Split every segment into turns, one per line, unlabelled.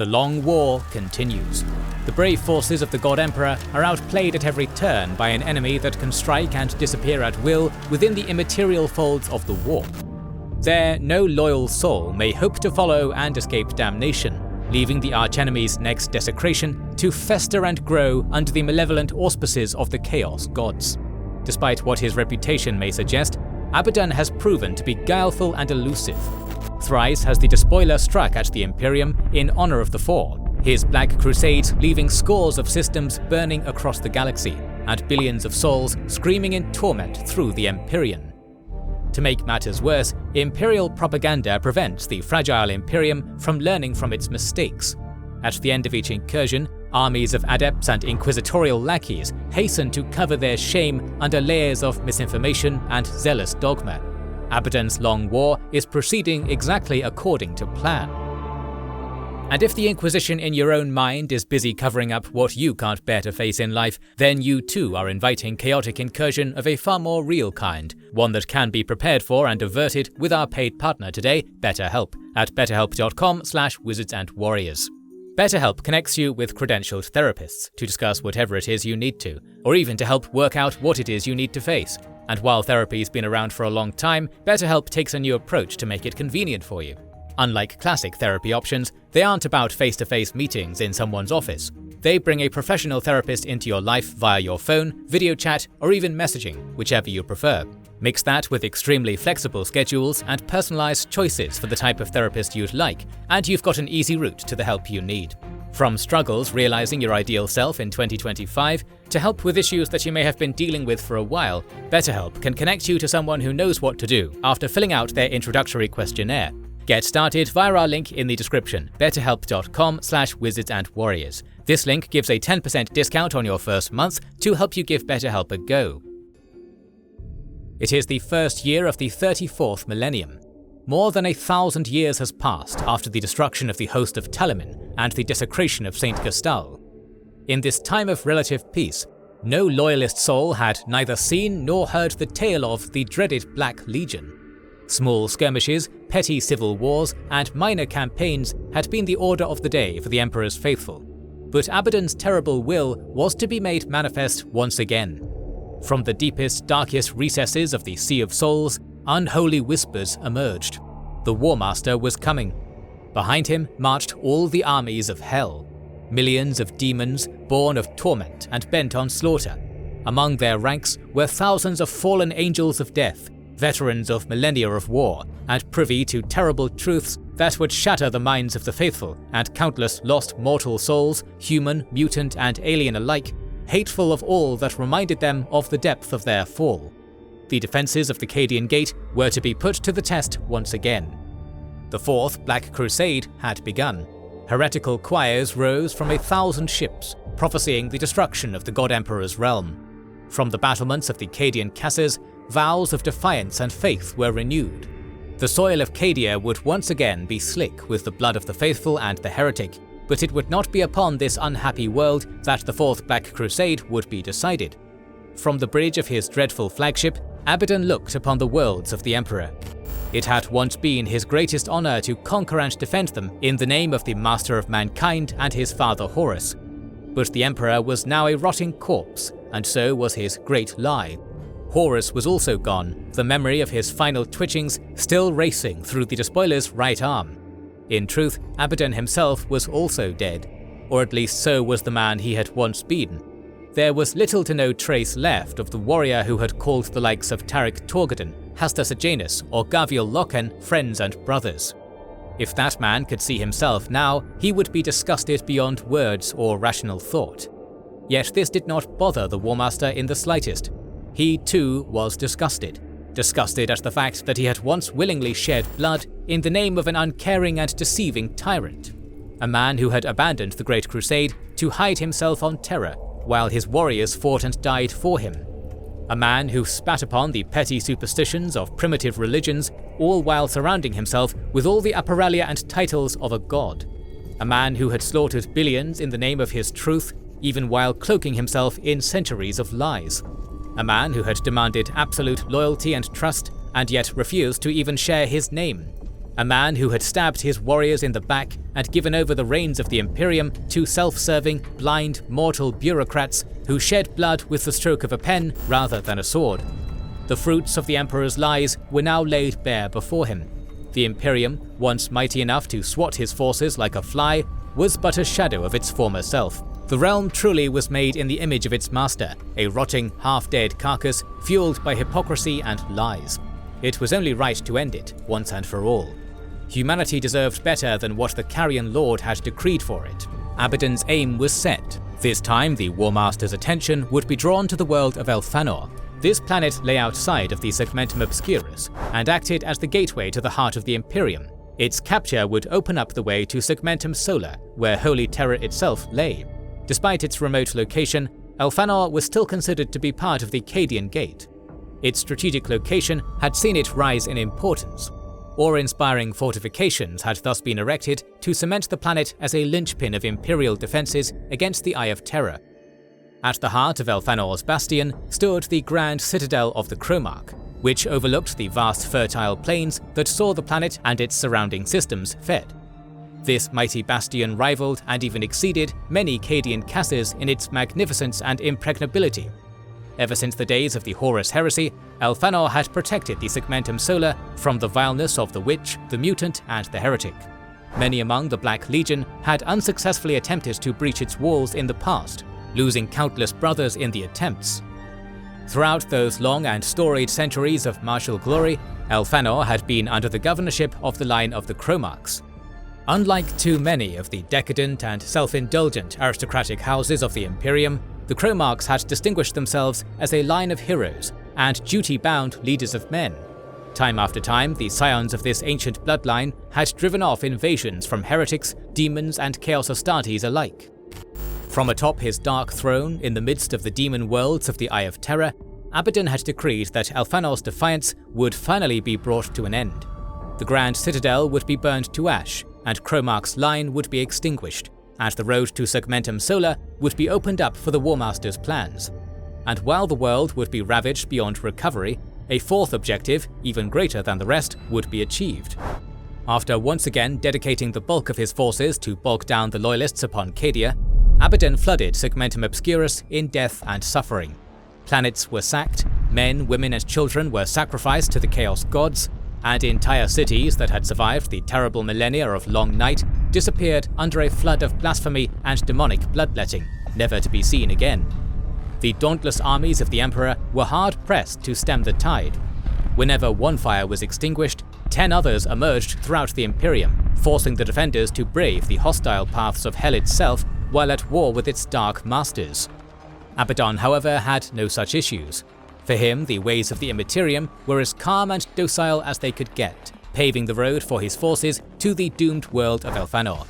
The long war continues. The brave forces of the God Emperor are outplayed at every turn by an enemy that can strike and disappear at will within the immaterial folds of the warp. There, no loyal soul may hope to follow and escape damnation, leaving the archenemy's next desecration to fester and grow under the malevolent auspices of the Chaos Gods. Despite what his reputation may suggest, Abaddon has proven to be guileful and elusive. Thrice has the despoiler struck at the Imperium in honor of the Four, his Black Crusades leaving scores of systems burning across the galaxy, and billions of souls screaming in torment through the Empyrean. To make matters worse, Imperial propaganda prevents the fragile Imperium from learning from its mistakes. At the end of each incursion, armies of adepts and inquisitorial lackeys hasten to cover their shame under layers of misinformation and zealous dogma. Abaddon's long war is proceeding exactly according to plan. And if the Inquisition in your own mind is busy covering up what you can't bear to face in life, then you too are inviting chaotic incursion of a far more real kind, one that can be prepared for and averted with our paid partner today, BetterHelp, at betterhelp.com/wizardsandwarriors. BetterHelp connects you with credentialed therapists to discuss whatever it is you need to, or even to help work out what it is you need to face. And while therapy's been around for a long time, BetterHelp takes a new approach to make it convenient for you. Unlike classic therapy options, they aren't about face-to-face meetings in someone's office. They bring a professional therapist into your life via your phone, video chat, or even messaging, whichever you prefer. Mix that with extremely flexible schedules and personalized choices for the type of therapist you'd like, and you've got an easy route to the help you need. From struggles realizing your ideal self in 2025, to help with issues that you may have been dealing with for a while, BetterHelp can connect you to someone who knows what to do after filling out their introductory questionnaire. Get started via our link in the description, betterhelp.com/wizardsandwarriors. This link gives a 10% discount on your first month to help you give BetterHelp a go. It is the first year of the 34th millennium. More than 1,000 years has passed after the destruction of the host of Talamin and the desecration of St. Gustal. In this time of relative peace, no loyalist soul had neither seen nor heard the tale of the dreaded Black Legion. Small skirmishes, petty civil wars, and minor campaigns had been the order of the day for the Emperor's faithful. But Abaddon's terrible will was to be made manifest once again. From the deepest, darkest recesses of the Sea of Souls, unholy whispers emerged. The War Master was coming. Behind him marched all the armies of hell. Millions of demons, born of torment and bent on slaughter. Among their ranks were thousands of fallen angels of death, veterans of millennia of war, and privy to terrible truths that would shatter the minds of the faithful, and countless lost mortal souls, human, mutant, and alien alike, hateful of all that reminded them of the depth of their fall. The defences of the Cadian Gate were to be put to the test once again. The Fourth Black Crusade had begun. Heretical choirs rose from 1,000 ships, prophesying the destruction of the God Emperor's realm. From the battlements of the Cadian castles, vows of defiance and faith were renewed. The soil of Cadia would once again be slick with the blood of the faithful and the heretic, but it would not be upon this unhappy world that the Fourth Black Crusade would be decided. From the bridge of his dreadful flagship, Abaddon looked upon the worlds of the Emperor. It had once been his greatest honor to conquer and defend them in the name of the Master of Mankind and his father Horus. But the Emperor was now a rotting corpse, and so was his great lie. Horus was also gone, the memory of his final twitchings still racing through the despoiler's right arm. In truth, Abaddon himself was also dead, or at least so was the man he had once been. There was little to no trace left of the warrior who had called the likes of Tarik Torgadon, Hasta Sejanus, or Gaviel Loken friends and brothers. If that man could see himself now, he would be disgusted beyond words or rational thought. Yet this did not bother the War Master in the slightest. He too was disgusted at the fact that he had once willingly shed blood in the name of an uncaring and deceiving tyrant. A man who had abandoned the Great Crusade to hide himself on terror, while his warriors fought and died for him. A man who spat upon the petty superstitions of primitive religions, all while surrounding himself with all the apparalia and titles of a god. A man who had slaughtered billions in the name of his truth, even while cloaking himself in centuries of lies. A man who had demanded absolute loyalty and trust, and yet refused to even share his name. a man who had stabbed his warriors in the back and given over the reins of the Imperium to self-serving, blind, mortal bureaucrats who shed blood with the stroke of a pen rather than a sword. The fruits of the Emperor's lies were now laid bare before him. The Imperium, once mighty enough to swat his forces like a fly, was but a shadow of its former self. The realm truly was made in the image of its master, a rotting, half-dead carcass fueled by hypocrisy and lies. It was only right to end it, once and for all. Humanity deserved better than what the Carrion Lord had decreed for it. Abaddon's aim was set. This time the War Master's attention would be drawn to the world of Elfanor. This planet lay outside of the Segmentum Obscurus and acted as the gateway to the heart of the Imperium. Its capture would open up the way to Segmentum Solar, where Holy Terror itself lay. Despite its remote location, Elfanor was still considered to be part of the Cadian Gate. Its strategic location had seen it rise in importance. Awe-inspiring fortifications had thus been erected to cement the planet as a linchpin of Imperial defences against the Eye of Terror. At the heart of Elfanor's bastion stood the grand citadel of the Cromarch, which overlooked the vast fertile plains that saw the planet and its surrounding systems fed. This mighty bastion rivaled and even exceeded many Cadian castles in its magnificence and impregnability. Ever since the days of the Horus Heresy, Elfanor had protected the Segmentum Solar from the vileness of the Witch, the Mutant, and the Heretic. Many among the Black Legion had unsuccessfully attempted to breach its walls in the past, losing countless brothers in the attempts. Throughout those long and storied centuries of martial glory, Elfanor had been under the governorship of the line of the Cromarchs. Unlike too many of the decadent and self-indulgent aristocratic houses of the Imperium, the Cromarchs had distinguished themselves as a line of heroes and duty-bound leaders of men. Time after time, the scions of this ancient bloodline had driven off invasions from heretics, demons, and Chaos Astartes alike. From atop his dark throne in the midst of the demon worlds of the Eye of Terror, Abaddon had decreed that Elfanor's defiance would finally be brought to an end. The Grand Citadel would be burned to ash, and Cromarch's line would be extinguished, and the road to Segmentum Solar would be opened up for the War Master's plans. And while the world would be ravaged beyond recovery, a fourth objective, even greater than the rest, would be achieved. After once again dedicating the bulk of his forces to bog down the loyalists upon Cadia, Abaddon flooded Segmentum Obscurus in death and suffering. Planets were sacked, men, women, and children were sacrificed to the Chaos Gods, and entire cities that had survived the terrible millennia of Long Night disappeared under a flood of blasphemy and demonic bloodletting, never to be seen again. The dauntless armies of the Emperor were hard-pressed to stem the tide. Whenever one fire was extinguished, 10 others emerged throughout the Imperium, forcing the defenders to brave the hostile paths of Hell itself while at war with its dark masters. Abaddon, however, had no such issues. For him, the ways of the Immaterium were as calm and docile as they could get, paving the road for his forces to the doomed world of Elfanor.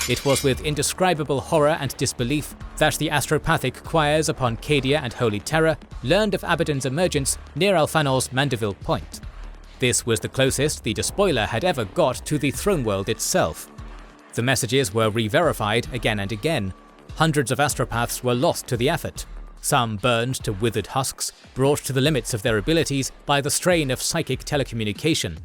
It was with indescribable horror and disbelief that the astropathic choirs upon Cadia and Holy Terror learned of Abaddon's emergence near Elfanor's Mandeville Point. This was the closest the Despoiler had ever got to the throne world itself. The messages were re-verified again and again. Hundreds of astropaths were lost to the effort. Some burned to withered husks, brought to the limits of their abilities by the strain of psychic telecommunication.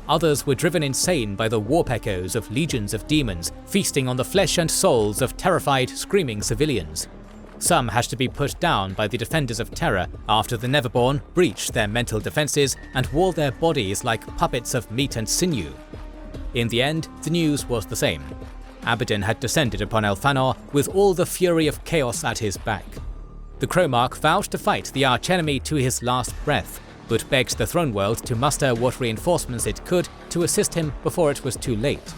Others were driven insane by the warp echoes of legions of demons feasting on the flesh and souls of terrified, screaming civilians. Some had to be put down by the defenders of terror after the Neverborn breached their mental defenses and wore their bodies like puppets of meat and sinew. In the end, the news was the same. Abaddon had descended upon Elfanor with all the fury of chaos at his back. The Cromarch vowed to fight the archenemy to his last breath, but begged the throne world to muster what reinforcements it could to assist him before it was too late.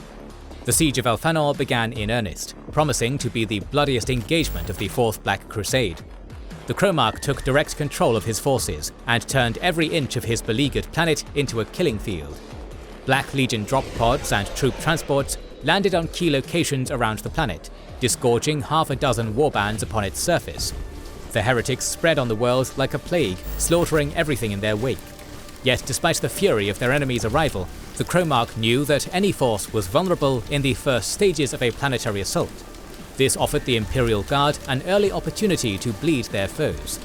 The siege of Elfanor began in earnest, promising to be the bloodiest engagement of the Fourth Black Crusade. The Cromarch took direct control of his forces and turned every inch of his beleaguered planet into a killing field. Black Legion drop pods and troop transports landed on key locations around the planet, disgorging half a dozen warbands upon its surface. The heretics spread on the world like a plague, slaughtering everything in their wake. Yet despite the fury of their enemy's arrival, the Cromarch knew that any force was vulnerable in the first stages of a planetary assault. This offered the Imperial Guard an early opportunity to bleed their foes.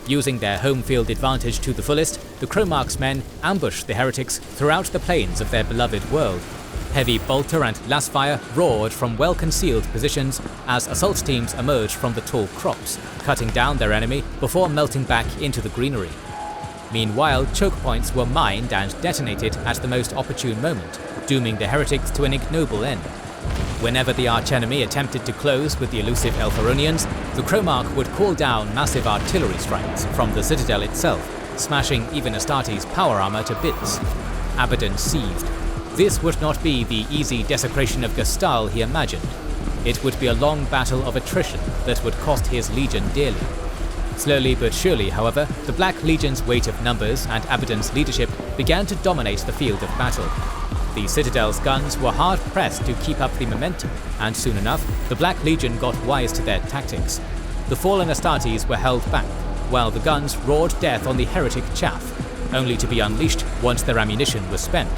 Using their home field advantage to the fullest, the Cromarch's men ambushed the heretics throughout the plains of their beloved world. Heavy bolter and lasfire roared from well-concealed positions as assault teams emerged from the tall crops, cutting down their enemy before melting back into the greenery. Meanwhile, choke points were mined and detonated at the most opportune moment, dooming the heretics to an ignoble end. Whenever the archenemy attempted to close with the elusive Elfaronians, the Cromarch would call down massive artillery strikes from the citadel itself, smashing even Astartes' power armor to bits. Abaddon seethed. This would not be the easy desecration of Gestal he imagined. It would be a long battle of attrition that would cost his legion dearly. Slowly but surely, however, the Black Legion's weight of numbers and Abaddon's leadership began to dominate the field of battle. The Citadel's guns were hard-pressed to keep up the momentum, and soon enough, the Black Legion got wise to their tactics. The fallen Astartes were held back, while the guns roared death on the heretic chaff, only to be unleashed once their ammunition was spent.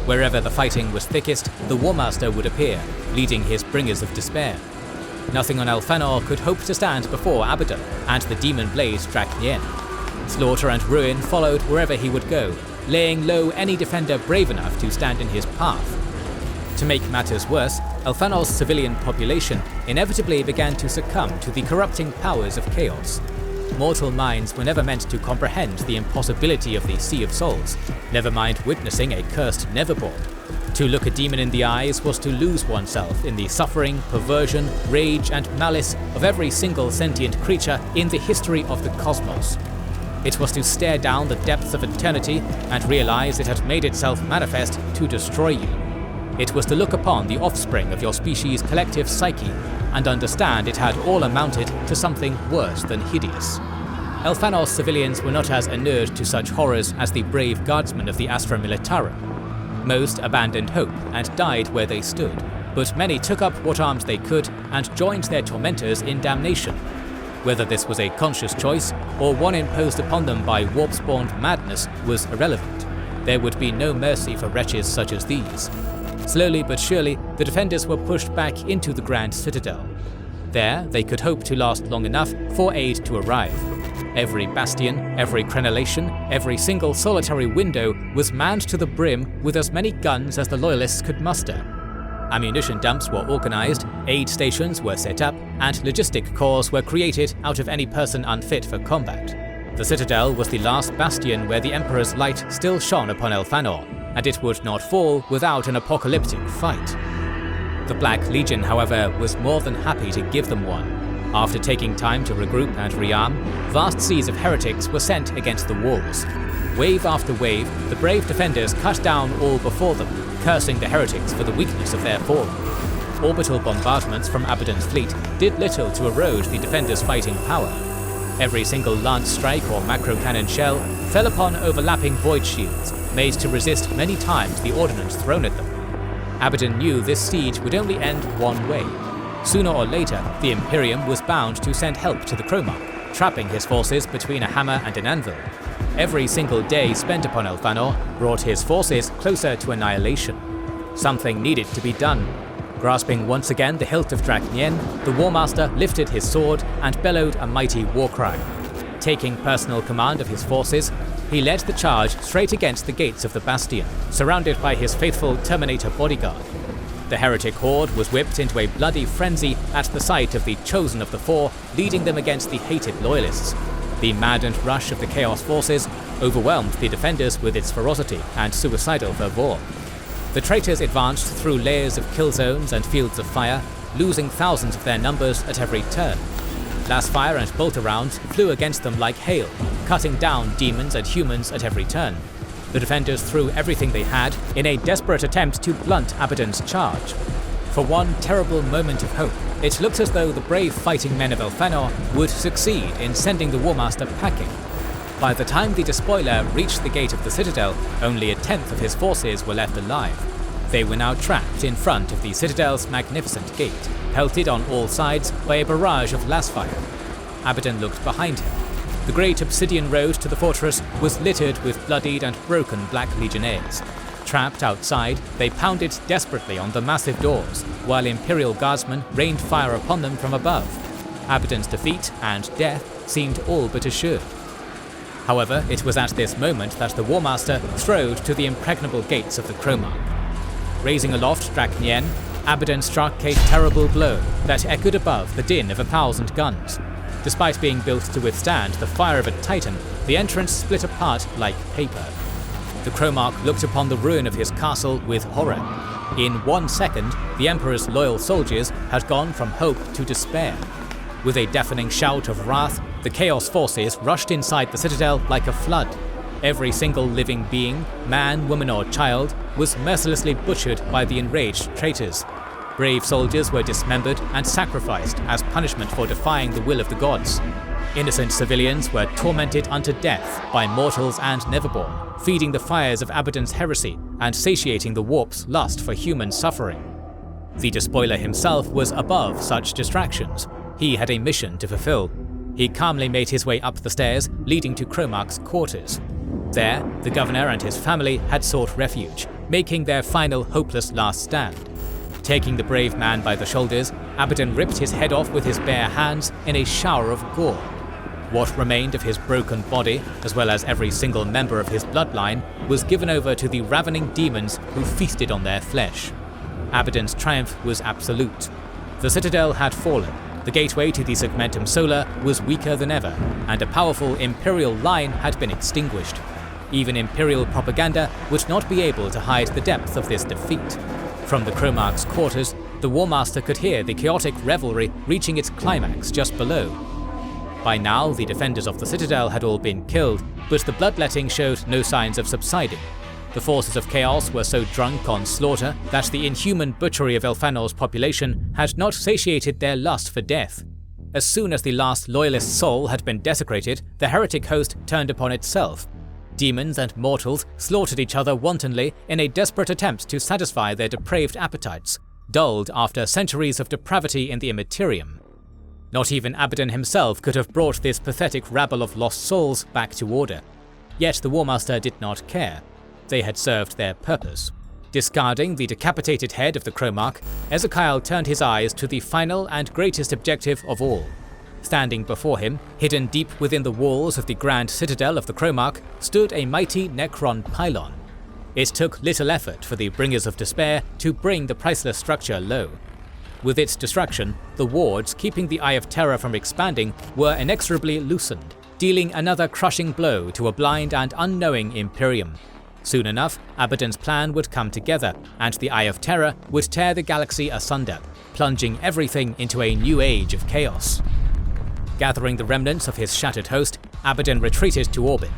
Wherever the fighting was thickest, the War Master would appear, leading his bringers of despair. Nothing on Elfanor could hope to stand before Abaddon and the demon blade Drach'nyen. Slaughter and ruin followed wherever he would go, laying low any defender brave enough to stand in his path. To make matters worse, Elfanor's civilian population inevitably began to succumb to the corrupting powers of chaos. Mortal minds were never meant to comprehend the impossibility of the Sea of Souls, never mind witnessing a cursed Neverborn. To look a demon in the eyes was to lose oneself in the suffering, perversion, rage, and malice of every single sentient creature in the history of the cosmos. It was to stare down the depths of eternity and realize it had made itself manifest to destroy you. It was to look upon the offspring of your species' collective psyche and understand it had all amounted to something worse than hideous. Elfanor's civilians were not as inured to such horrors as the brave guardsmen of the Astra Militarum. Most abandoned hope and died where they stood, but many took up what arms they could and joined their tormentors in damnation. Whether this was a conscious choice or one imposed upon them by warp-spawned madness was irrelevant. There would be no mercy for wretches such as these. Slowly but surely, the defenders were pushed back into the Grand Citadel. There, they could hope to last long enough for aid to arrive. Every bastion, every crenellation, every single solitary window was manned to the brim with as many guns as the loyalists could muster. Ammunition dumps were organized, aid stations were set up, and logistic corps were created out of any person unfit for combat. The citadel was the last bastion where the Emperor's light still shone upon Elfanor, and it would not fall without an apocalyptic fight. The Black Legion, however, was more than happy to give them one. After taking time to regroup and rearm, vast seas of heretics were sent against the walls. Wave after wave, the brave defenders cut down all before them, cursing the heretics for the weakness of their fall. Orbital bombardments from Abaddon's fleet did little to erode the defenders' fighting power. Every single lance strike or macro cannon shell fell upon overlapping void shields, made to resist many times the ordnance thrown at them. Abaddon knew this siege would only end one way. Sooner or later, the Imperium was bound to send help to the Cromarch, trapping his forces between a hammer and an anvil. Every single day spent upon Elfanor brought his forces closer to annihilation. Something needed to be done. Grasping once again the hilt of Drach'nyen, the War Master lifted his sword and bellowed a mighty war cry. Taking personal command of his forces, he led the charge straight against the gates of the bastion, surrounded by his faithful Terminator bodyguard. The heretic horde was whipped into a bloody frenzy at the sight of the chosen of the four leading them against the hated loyalists. The maddened rush of the Chaos forces overwhelmed the defenders with its ferocity and suicidal fervor. The traitors advanced through layers of kill zones and fields of fire, losing thousands of their numbers at every turn. Lasfire and bolter rounds flew against them like hail, cutting down demons and humans at every turn. The defenders threw everything they had in a desperate attempt to blunt Abaddon's charge. For one terrible moment of hope, it looked as though the brave fighting men of Elfanor would succeed in sending the War Master packing. By the time the despoiler reached the gate of the citadel, only a tenth of his forces were left alive. They were now trapped in front of the citadel's magnificent gate, pelted on all sides by a barrage of lasfire. Abaddon looked behind him. The great obsidian road to the fortress was littered with bloodied and broken Black Legionnaires. Trapped outside, they pounded desperately on the massive doors, while Imperial Guardsmen rained fire upon them from above. Abaddon's defeat and death seemed all but assured. However, it was at this moment that the War Master strode to the impregnable gates of the Cromarch. Raising aloft Drach'nyen, Abaddon struck a terrible blow that echoed above the din of 1,000 guns. Despite being built to withstand the fire of a titan, the entrance split apart like paper. The Cromarch looked upon the ruin of his castle with horror. In 1 second, the Emperor's loyal soldiers had gone from hope to despair. With a deafening shout of wrath, the Chaos forces rushed inside the citadel like a flood. Every single living being, man, woman or child, was mercilessly butchered by the enraged traitors. Brave soldiers were dismembered and sacrificed as punishment for defying the will of the gods. Innocent civilians were tormented unto death by mortals and Neverborn, feeding the fires of Abaddon's heresy and satiating the warp's lust for human suffering. The despoiler himself was above such distractions. He had a mission to fulfill. He calmly made his way up the stairs leading to Cromarch's quarters. There, the governor and his family had sought refuge, making their final hopeless last stand. Taking the brave man by the shoulders, Abaddon ripped his head off with his bare hands in a shower of gore. What remained of his broken body, as well as every single member of his bloodline, was given over to the ravening demons who feasted on their flesh. Abaddon's triumph was absolute. The citadel had fallen, the gateway to the Segmentum Solar was weaker than ever, and a powerful Imperial line had been extinguished. Even Imperial propaganda would not be able to hide the depth of this defeat. From the Cromarch's quarters, the War Master could hear the chaotic revelry reaching its climax just below. By now, the defenders of the citadel had all been killed, but the bloodletting showed no signs of subsiding. The forces of chaos were so drunk on slaughter that the inhuman butchery of Elfanor's population had not satiated their lust for death. As soon as the last loyalist soul had been desecrated, the heretic host turned upon itself. Demons and mortals slaughtered each other wantonly in a desperate attempt to satisfy their depraved appetites, dulled after centuries of depravity in the Immaterium. Not even Abaddon himself could have brought this pathetic rabble of lost souls back to order. Yet the War Master did not care. They had served their purpose. Discarding the decapitated head of the Cromarch, Ezekiel turned his eyes to the final and greatest objective of all. Standing before him, hidden deep within the walls of the grand citadel of the Cromarch, stood a mighty Necron pylon. It took little effort for the Bringers of Despair to bring the priceless structure low. With its destruction, the wards keeping the Eye of Terror from expanding were inexorably loosened, dealing another crushing blow to a blind and unknowing Imperium. Soon enough, Abaddon's plan would come together, and the Eye of Terror would tear the galaxy asunder, plunging everything into a new age of chaos. Gathering the remnants of his shattered host, Abaddon retreated to orbit.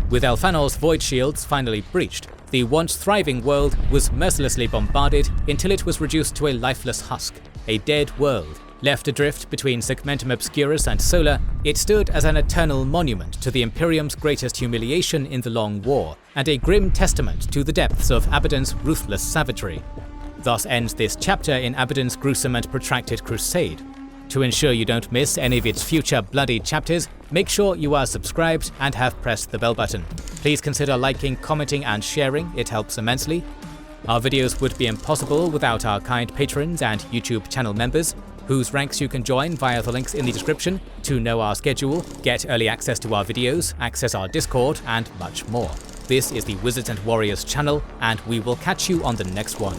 With Elfanor's void shields finally breached, the once thriving world was mercilessly bombarded until it was reduced to a lifeless husk, a dead world. Left adrift between Segmentum Obscurus and Solar, it stood as an eternal monument to the Imperium's greatest humiliation in the Long War, and a grim testament to the depths of Abaddon's ruthless savagery. Thus ends this chapter in Abaddon's gruesome and protracted crusade. To ensure you don't miss any of its future bloody chapters, make sure you are subscribed and have pressed the bell button. Please consider liking, commenting and sharing, it helps immensely. Our videos would be impossible without our kind patrons and YouTube channel members, whose ranks you can join via the links in the description to know our schedule, get early access to our videos, access our Discord and much more. This is the Wizards and Warriors channel, and we will catch you on the next one.